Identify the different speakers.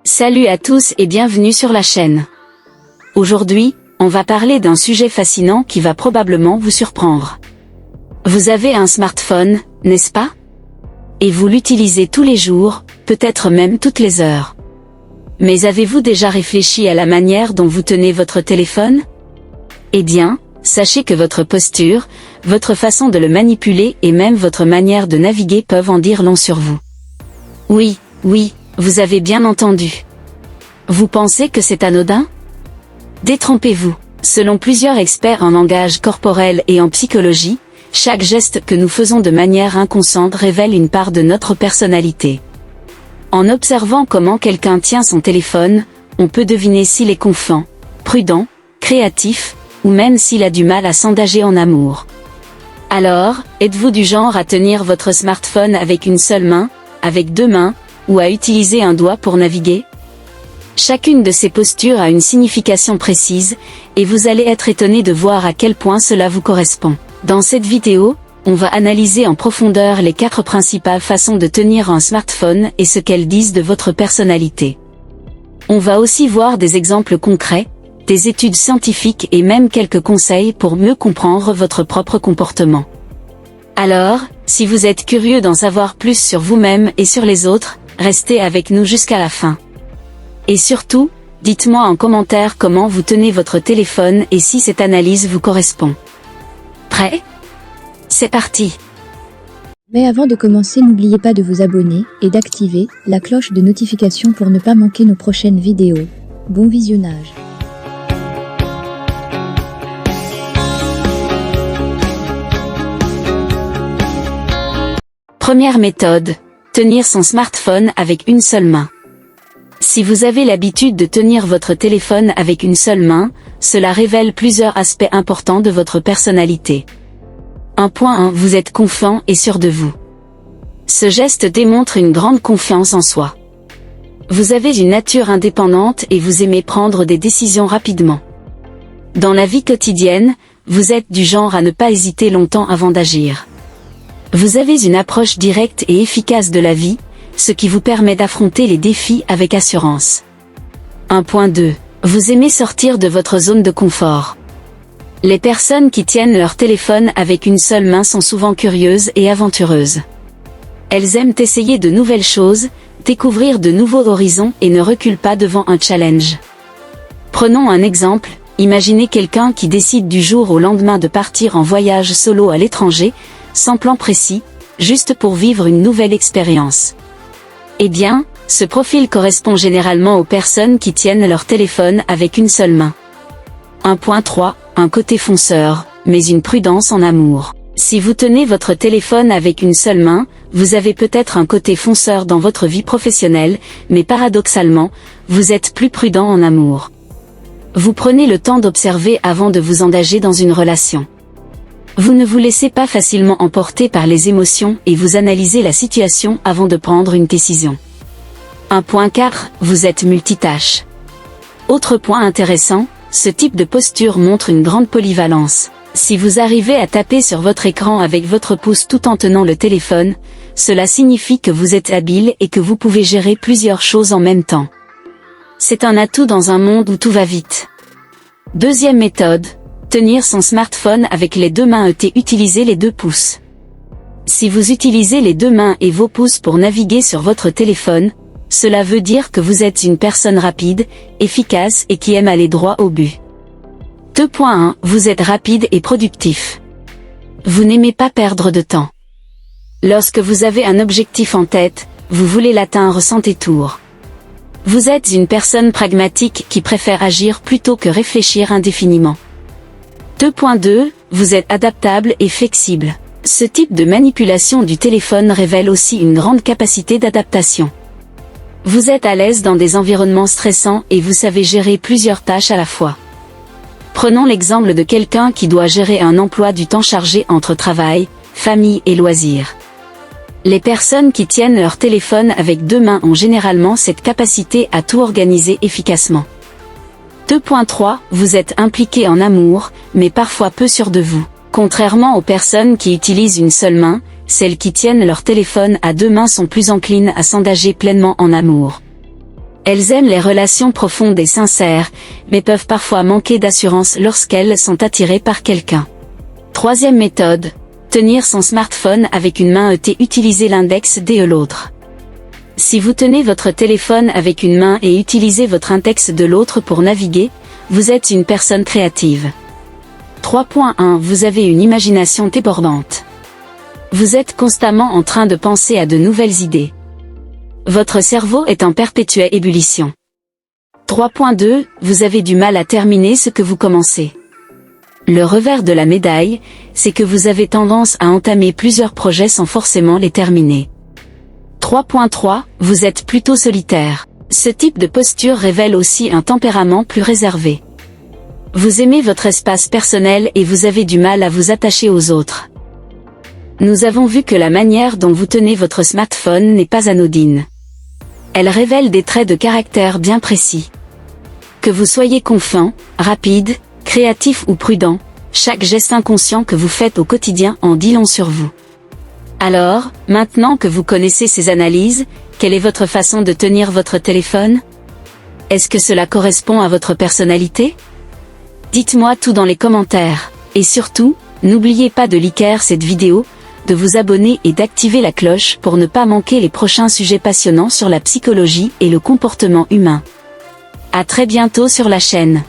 Speaker 1: Salut à tous et bienvenue sur la chaîne. Aujourd'hui, on va parler d'un sujet fascinant qui va probablement vous surprendre. Vous avez un smartphone, n'est-ce pas? Et vous l'utilisez tous les jours, peut-être même toutes les heures. Mais avez-vous déjà réfléchi à la manière dont vous tenez votre téléphone? Eh bien, sachez que votre posture, votre façon de le manipuler et même votre manière de naviguer peuvent en dire long sur vous. Oui, vous avez bien entendu. Vous pensez que c'est anodin? Détrompez-vous. Selon plusieurs experts en langage corporel et en psychologie, chaque geste que nous faisons de manière inconsciente révèle une part de notre personnalité. En observant comment quelqu'un tient son téléphone, on peut deviner s'il est confiant, prudent, créatif, ou même s'il a du mal à s'engager en amour. Alors, êtes-vous du genre à tenir votre smartphone avec une seule main, avec deux mains, ou à utiliser un doigt pour naviguer? Chacune de ces postures a une signification précise, et vous allez être étonné de voir à quel point cela vous correspond. Dans cette vidéo, on va analyser en profondeur les 4 principales façons de tenir un smartphone et ce qu'elles disent de votre personnalité. On va aussi voir des exemples concrets, des études scientifiques et même quelques conseils pour mieux comprendre votre propre comportement. Alors, si vous êtes curieux d'en savoir plus sur vous-même et sur les autres, restez avec nous jusqu'à la fin. Et surtout, dites-moi en commentaire comment vous tenez votre téléphone et si cette analyse vous correspond. Prêt? C'est parti!
Speaker 2: Mais avant de commencer, n'oubliez pas de vous abonner et d'activer la cloche de notification pour ne pas manquer nos prochaines vidéos. Bon visionnage!
Speaker 1: Première méthode, tenir son smartphone avec une seule main. Si vous avez l'habitude de tenir votre téléphone avec une seule main, cela révèle plusieurs aspects importants de votre personnalité. 1. Vous êtes confiant et sûr de vous. Ce geste démontre une grande confiance en soi. Vous avez une nature indépendante et vous aimez prendre des décisions rapidement. Dans la vie quotidienne, vous êtes du genre à ne pas hésiter longtemps avant d'agir. Vous avez une approche directe et efficace de la vie, ce qui vous permet d'affronter les défis avec assurance. 1.2. Vous aimez sortir de votre zone de confort. Les personnes qui tiennent leur téléphone avec une seule main sont souvent curieuses et aventureuses. Elles aiment essayer de nouvelles choses, découvrir de nouveaux horizons et ne reculent pas devant un challenge. Prenons un exemple, imaginez quelqu'un qui décide du jour au lendemain de partir en voyage solo à l'étranger, sans plan précis, juste pour vivre une nouvelle expérience. Eh bien, ce profil correspond généralement aux personnes qui tiennent leur téléphone avec une seule main. 1.3. Un côté fonceur, mais une prudence en amour. Si vous tenez votre téléphone avec une seule main, vous avez peut-être un côté fonceur dans votre vie professionnelle, mais paradoxalement, vous êtes plus prudent en amour. Vous prenez le temps d'observer avant de vous engager dans une relation. Vous ne vous laissez pas facilement emporter par les émotions et vous analysez la situation avant de prendre une décision. 1.4. Vous êtes multitâche. Autre point intéressant, ce type de posture montre une grande polyvalence. Si vous arrivez à taper sur votre écran avec votre pouce tout en tenant le téléphone, cela signifie que vous êtes habile et que vous pouvez gérer plusieurs choses en même temps. C'est un atout dans un monde où tout va vite. Deuxième méthode. Tenir son smartphone avec les deux mains et utiliser les deux pouces. Si vous utilisez les deux mains et vos pouces pour naviguer sur votre téléphone, cela veut dire que vous êtes une personne rapide, efficace et qui aime aller droit au but. 2.1. Vous êtes rapide et productif. Vous n'aimez pas perdre de temps. Lorsque vous avez un objectif en tête, vous voulez l'atteindre sans détour. Vous êtes une personne pragmatique qui préfère agir plutôt que réfléchir indéfiniment. 2.2. Vous êtes adaptable et flexible. Ce type de manipulation du téléphone révèle aussi une grande capacité d'adaptation. Vous êtes à l'aise dans des environnements stressants et vous savez gérer plusieurs tâches à la fois. Prenons l'exemple de quelqu'un qui doit gérer un emploi du temps chargé entre travail, famille et loisirs. Les personnes qui tiennent leur téléphone avec deux mains ont généralement cette capacité à tout organiser efficacement. 2.3. Vous êtes impliqué en amour, mais parfois peu sûr de vous. Contrairement aux personnes qui utilisent une seule main, celles qui tiennent leur téléphone à deux mains sont plus enclines à s'engager pleinement en amour. Elles aiment les relations profondes et sincères, mais peuvent parfois manquer d'assurance lorsqu'elles sont attirées par quelqu'un. Troisième méthode, tenir son smartphone avec une main et utiliser l'index de l'autre. Si vous tenez votre téléphone avec une main et utilisez votre index de l'autre pour naviguer, vous êtes une personne créative. 3.1 Vous avez une imagination débordante. Vous êtes constamment en train de penser à de nouvelles idées. Votre cerveau est en perpétuelle ébullition. 3.2 Vous avez du mal à terminer ce que vous commencez. Le revers de la médaille, c'est que vous avez tendance à entamer plusieurs projets sans forcément les terminer. 3.3 Vous êtes plutôt solitaire. Ce type de posture révèle aussi un tempérament plus réservé. Vous aimez votre espace personnel et vous avez du mal à vous attacher aux autres. Nous avons vu que la manière dont vous tenez votre smartphone n'est pas anodine. Elle révèle des traits de caractère bien précis. Que vous soyez confiant, rapide, créatif ou prudent, chaque geste inconscient que vous faites au quotidien en dit long sur vous. Alors, maintenant que vous connaissez ces analyses, quelle est votre façon de tenir votre téléphone? Est-ce que cela correspond à votre personnalité? Dites-moi tout dans les commentaires. Et surtout, n'oubliez pas de liker cette vidéo, de vous abonner et d'activer la cloche pour ne pas manquer les prochains sujets passionnants sur la psychologie et le comportement humain. À très bientôt sur la chaîne.